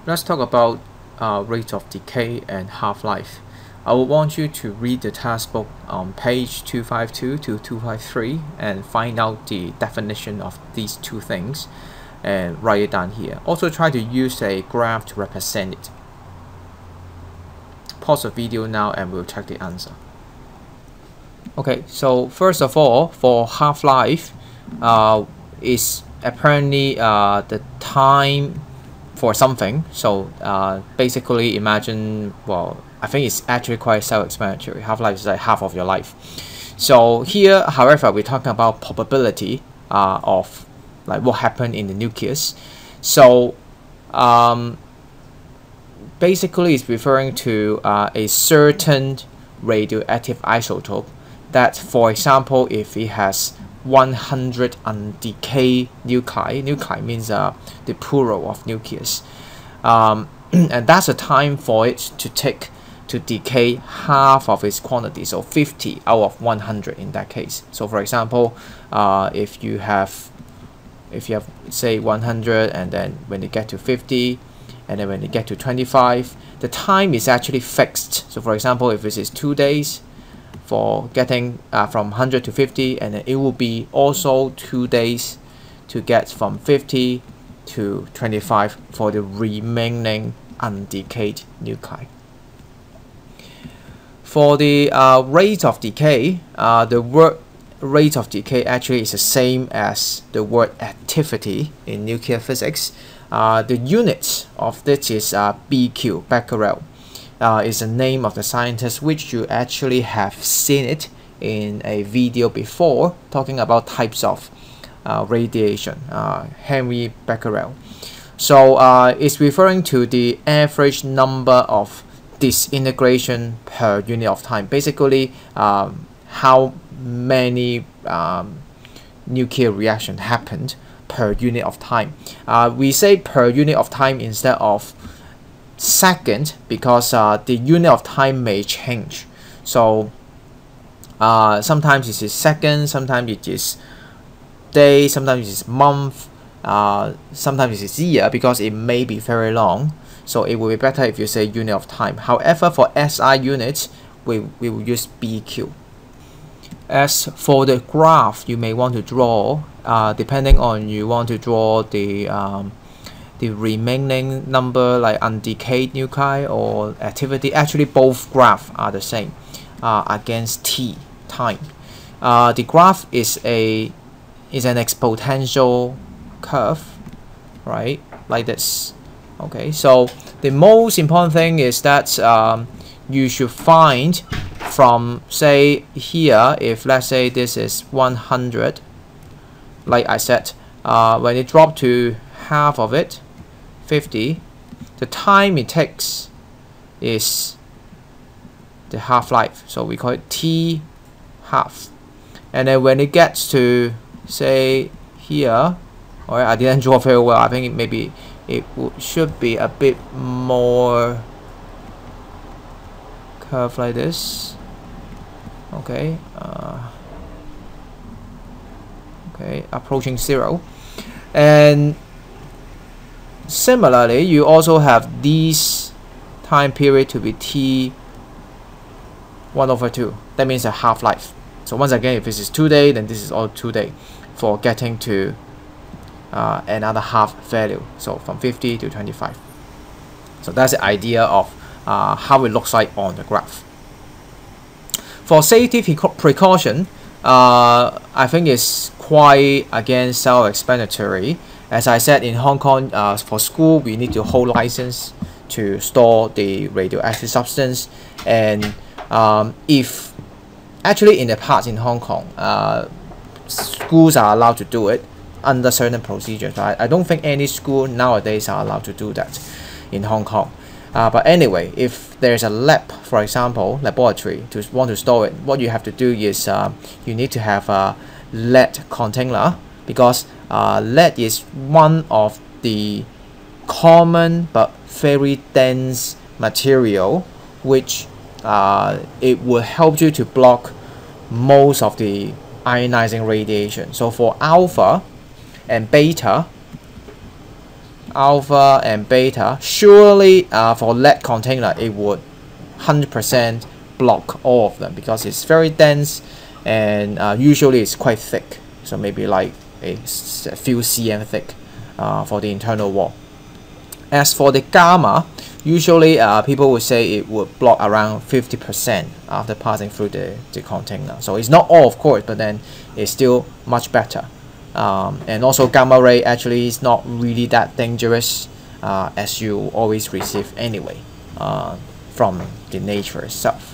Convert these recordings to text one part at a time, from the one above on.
Let's talk about rate of decay and half-life. I would want you to read the textbook on page 252 to 253 and find out the definition of these two things and write it down here. Also try to use a graph to represent it. Pause the video now and we'll check the answer. Okay, so first of all, for half-life is apparently the time for something. So basically imagine, well, I think it's actually quite self-explanatory. Half-life is like half of your life. So here, however, we're talking about probability of like what happened in the nucleus. So basically it's referring to a certain radioactive isotope that, for example, if it has 100 undecayed nuclei means the plural of nucleus, and that's a time for it to take to decay half of its quantity, so 50 out of 100 in that case. So for example, if you have say 100, and then when you get to 50, and then when you get to 25, the time is actually fixed. So for example, if this is 2 days for getting from 100 to 50, and then it will be also 2 days to get from 50 to 25 for the remaining undecayed nuclei. For the rate of decay, the word rate of decay actually is the same as the word activity in nuclear physics. The unit of this is BQ, becquerel. Is the name of the scientist, which you actually have seen it in a video before talking about types of radiation, Henry Becquerel. So it's referring to the average number of disintegration per unit of time. Basically, how many nuclear reaction happened per unit of time. We say per unit of time instead of second because the unit of time may change. So sometimes it is second, sometimes it is day, sometimes it is month, sometimes it is year, because it may be very long. So it will be better if you say unit of time. However, for SI units, we will use BQ. As for the graph you may want to draw, depending on you want to draw the remaining number like undecayed nuclei or activity, actually both graphs are the same against t time. The graph is an exponential curve, right, like this. Okay, so the most important thing is that you should find from, say here, if let's say this is 100, like I said, when it dropped to half of it, 50, the time it takes is the half-life, so we call it T half. And then when it gets to, say here, alright, I didn't draw very well, I think maybe it should be a bit more curve like this. Okay, okay, approaching 0. And similarly, you also have these time period to be T 1/2. That means a half-life. So once again, if this is 2 days, then this is all 2 days for getting to another half value. So from 50 to 25. So that's the idea of how it looks like on the graph. For safety precaution, I think it's quite, again, self-explanatory. As I said, in Hong Kong, for school, we need to hold license to store the radioactive substance. And if actually in the past in Hong Kong, schools are allowed to do it under certain procedures. I don't think any school nowadays are allowed to do that in Hong Kong. But anyway, if there's a lab, for example, laboratory, to want to store it, what you have to do is you need to have a lead container, because lead is one of the common but very dense material, which it will help you to block most of the ionizing radiation. So for alpha and beta, alpha and beta, surely for lead container it would 100% block all of them because it's very dense and usually it's quite thick, so maybe like a few cm thick for the internal wall. As for the gamma, usually people would say it would block around 50% after passing through the container. So it's not all, of course, but then it's still much better. And also gamma ray actually is not really that dangerous as you always receive anyway from the nature itself.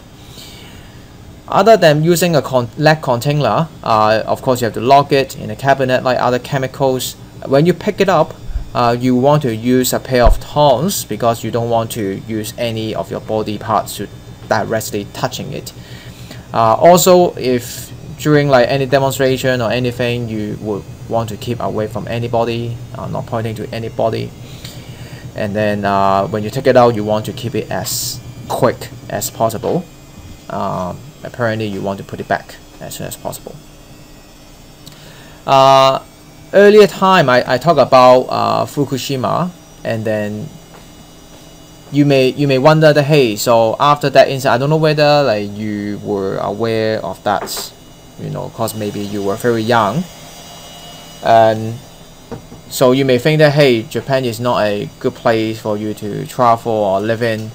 Other than using a lead container, of course you have to lock it in a cabinet like other chemicals. When you pick it up, you want to use a pair of tongs because you don't want to use any of your body parts to directly touching it. Also, if during like any demonstration or anything, you would want to keep away from anybody, not pointing to anybody. And then when you take it out, you want to keep it as quick as possible. Apparently you want to put it back as soon as possible. Earlier time I talked about Fukushima, and then you may wonder that, hey, so after that incident, I don't know whether like you were aware of that, you know, because maybe you were very young, and so you may think that, hey, Japan is not a good place for you to travel or live in.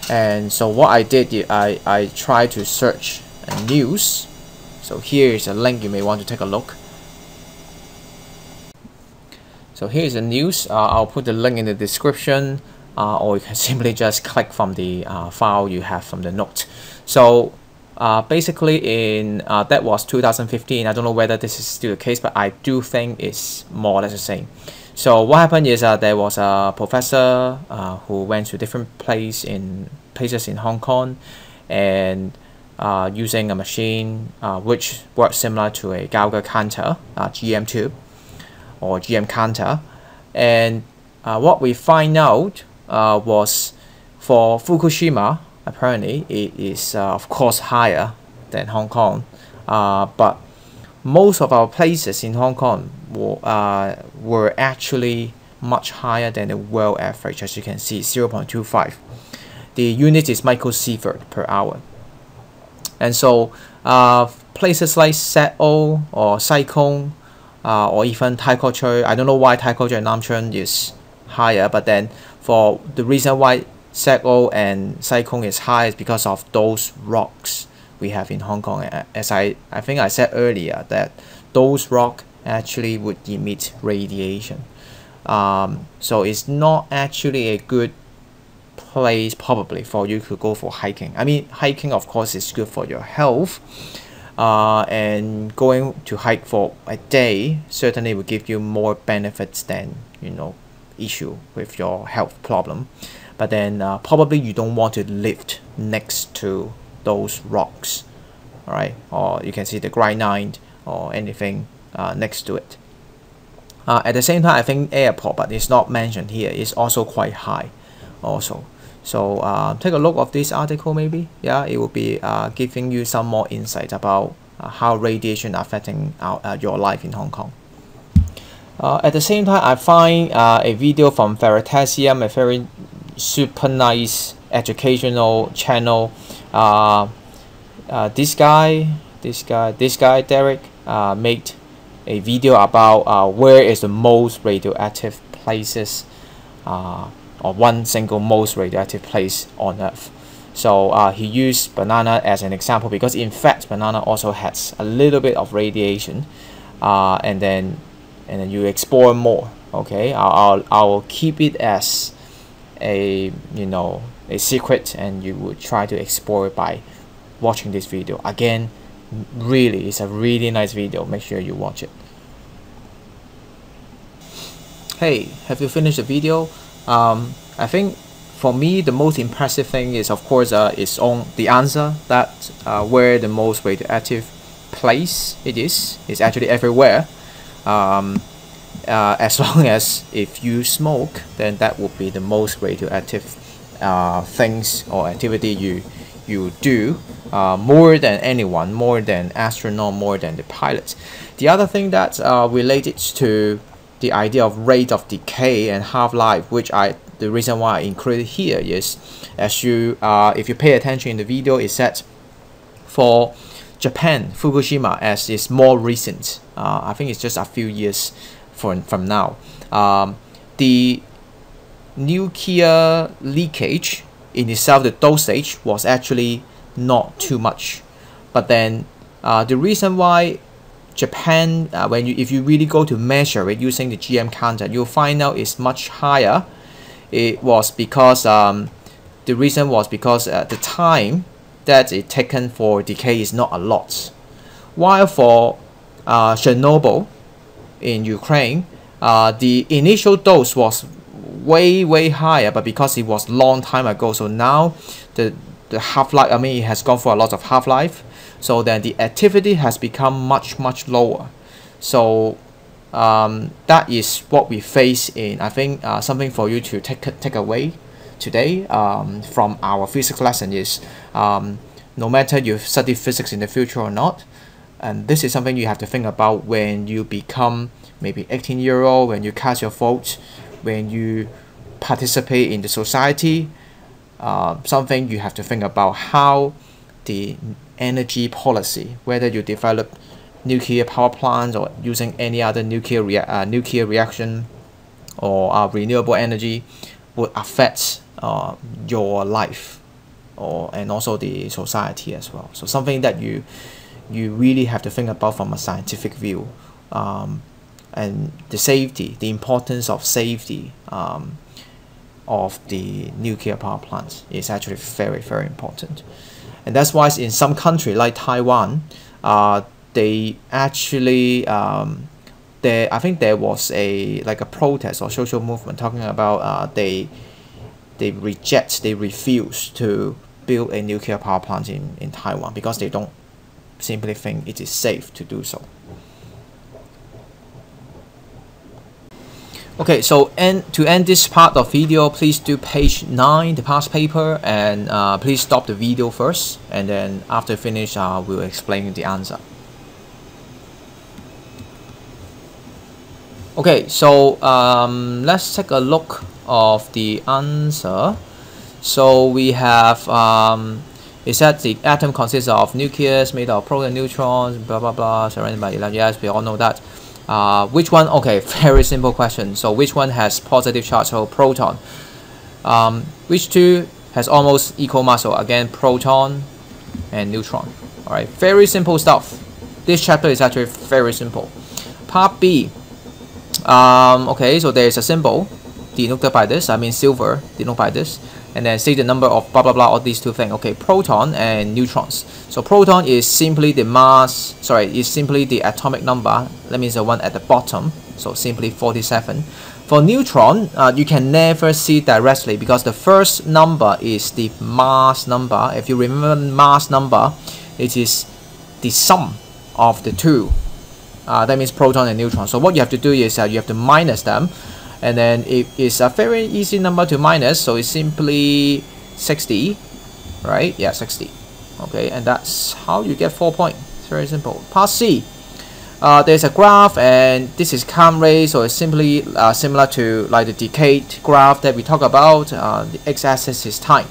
And so what I did, I tried to search news. So here is a link you may want to take a look. So here is the news. I'll put the link in the description, or you can simply just click from the file you have from the note. So basically in that was 2015. I don't know whether this is still the case, but I do think it's more or less the same. So what happened is there was a professor who went to different places in Hong Kong, and using a machine which works similar to a Gauge counter, GM tube or GM counter. And what we find out was for Fukushima, apparently it is of course higher than Hong Kong, but most of our places in Hong Kong were actually much higher than the world average. As you can see, 0.25. The unit is microsievert per hour. And so places like Seoul or Sai-Kung or even Tai Kok Tsui, I don't know why Tai Kok Tsui and Nam Tsuen is higher, but then for the reason why Seoul and Sai-Kung is high is because of those rocks we have in Hong Kong. As I think I said earlier, that those rocks actually would emit radiation. So it's not actually a good place probably for you to go for hiking. I mean, hiking of course is good for your health, and going to hike for a day certainly will give you more benefits than, you know, issue with your health problem. But then probably you don't want to live next to those rocks, all right? Or you can see the granite or anything next to it. At the same time, I think airport, but it's not mentioned here, is also quite high also. So take a look of this article maybe. Yeah, it will be giving you some more insight about how radiation affecting your life in Hong Kong. At the same time, I find a video from Veritasium, a very super nice educational channel. This guy Derek made a video about where is the most radioactive places, or one single most radioactive place on Earth. So he used banana as an example because in fact banana also has a little bit of radiation, and then you explore more. Okay, I'll keep it as a, you know, a secret, and you would try to explore it by watching this video. Again, really, it's a really nice video. Make sure you watch it. Hey, have you finished the video? I think for me the most impressive thing is, of course, is on the answer that where the most radioactive place it is actually everywhere. As long as if you smoke, then that would be the most radioactive things or activity you do, more than anyone, more than astronaut, more than the pilots. The other thing that related to the idea of rate of decay and half-life, which the reason why I included here is, as you if you pay attention in the video, is that for Japan, Fukushima, as is more recent, I think it's just a few years from now, the nuclear leakage in itself, the dosage was actually not too much. But then the reason why Japan, if you really go to measure it using the GM counter, you'll find out it's much higher. It was because the reason was because the time that it taken for decay is not a lot. While for Chernobyl in Ukraine, the initial dose was way higher, but because it was long time ago, so now the half-life, I mean, it has gone for a lot of half-life, so then the activity has become much lower. So that is what we face in, I think, something for you to take away today from our physics lesson is, no matter you study physics in the future or not, and this is something you have to think about when you become maybe 18-year-old, when you cast your vote, when you participate in the society, something you have to think about how the energy policy, whether you develop nuclear power plants or using any other nuclear reaction or renewable energy, would affect your life and also the society as well. So something that you really have to think about from a scientific view, and the safety, the importance of safety of the nuclear power plants is actually very important. And that's why in some country like Taiwan, they actually I think there was a protest or social movement talking about they refuse to build a nuclear power plant in Taiwan because they don't simply think it is safe to do so. Okay, so to end this part of video, please do page 9, the past paper, and please stop the video first, and then after finish, we'll explain the answer. Okay, so let's take a look of the answer. So we have it said the atom consists of nucleus made of protons and neutrons, blah blah blah, surrounded by electrons. Yes, we all know that. Which one? Okay, very simple question. So which one has positive charge? So proton. Which two has almost equal mass? So again, proton and neutron. All right, very simple stuff. This chapter is actually very simple. Part B. Okay, so there is a symbol denoted by this. I mean silver denoted by this. And then say the number of blah blah blah, all these two things. Okay, proton and neutrons. So proton is simply the mass, is simply the atomic number. That means the one at the bottom. So simply 47. For neutron, you can never see directly because the first number is the mass number. If you remember mass number, it is the sum of the two. That means proton and neutron. So what you have to do is you have to minus them. And then it is a very easy number to minus, so it's simply 60, right? Yeah, 60. Okay, and that's how you get 4 points. It's very simple. Part C. There's a graph, and this is count rate, so it's simply similar to like the decay graph that we talk about. The x-axis is time.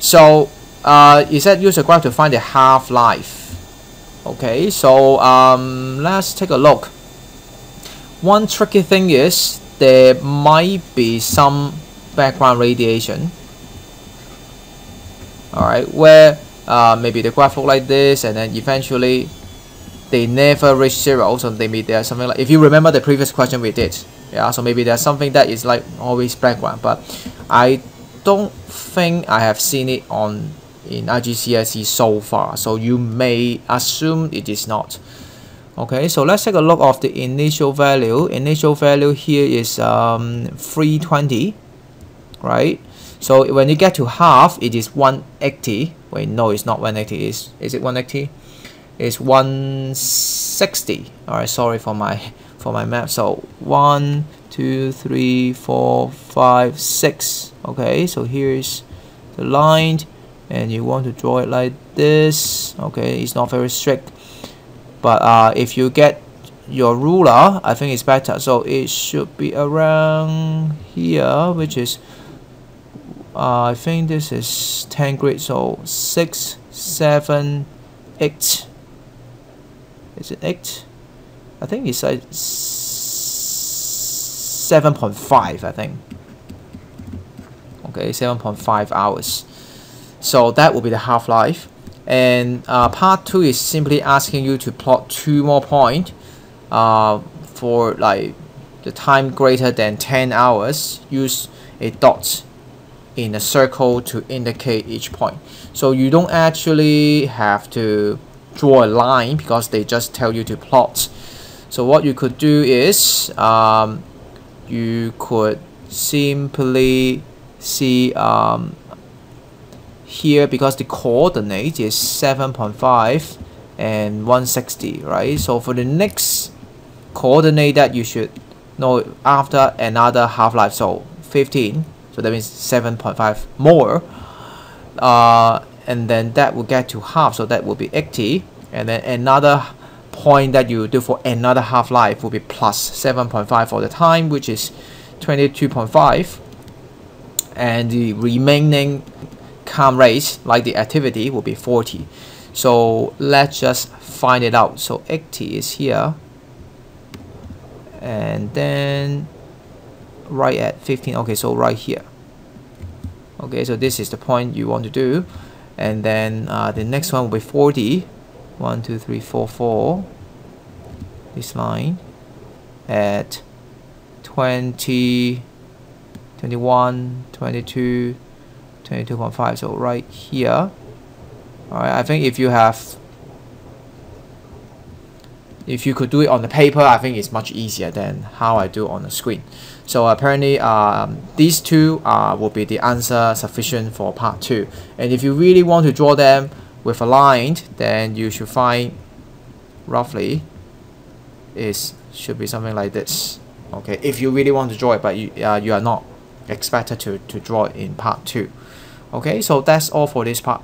So it said use a graph to find the half-life. Okay, so let's take a look. One tricky thing is there might be some background radiation, alright, where maybe the graph look like this, and then eventually they never reach zero, so maybe there's something like, if you remember the previous question we did, yeah, so maybe there's something that is like always background, but I don't think I have seen it in IGCSE so far, so you may assume it is not. Okay, so let's take a look of the initial value. Initial value here is 320, right? So when you get to half, it is 180. Wait, no, it's not 180. Is it 180? It's 160. All right, sorry for my math. So 1, 2, 3, 4, 5, 6. Okay, so here's the line, and you want to draw it like this. Okay, it's not very strict. But if you get your ruler, I think it's better. So it should be around here, which is I think this is 10 grid, so 6, 7, 8. Is it 8? I think it's like 7.5, I think. Okay, 7.5 hours. So that will be the half-life. And part 2 is simply asking you to plot 2 more points for like the time greater than 10 hours. Use a dot in a circle to indicate each point. So you don't actually have to draw a line because they just tell you to plot. So what you could do is you could simply see here, because the coordinate is 7.5 and 160, right? So for the next coordinate that you should know after another half-life, so 15, so that means 7.5 more, and then that will get to half, so that will be 80, and then another point that you do for another half-life will be plus 7.5 for the time, which is 22.5, and the remaining calm rate, like the activity, will be 40. So let's just find it out. So 80 is here, and then right at 15. Okay, so right here. Okay, so this is the point you want to do, and then the next one will be 40. 1, 2, 3, 4, 4. This line at 20, 21, 22, 22.5. So right here. Alright, I think if you could do it on the paper, I think it's much easier than how I do on the screen. So apparently these two will be the answer sufficient for part 2. And if you really want to draw them with a line, then you should find roughly should be something like this. Okay, if you really want to draw it, but you are not expected to draw it in part 2. Okay, so that's all for this part.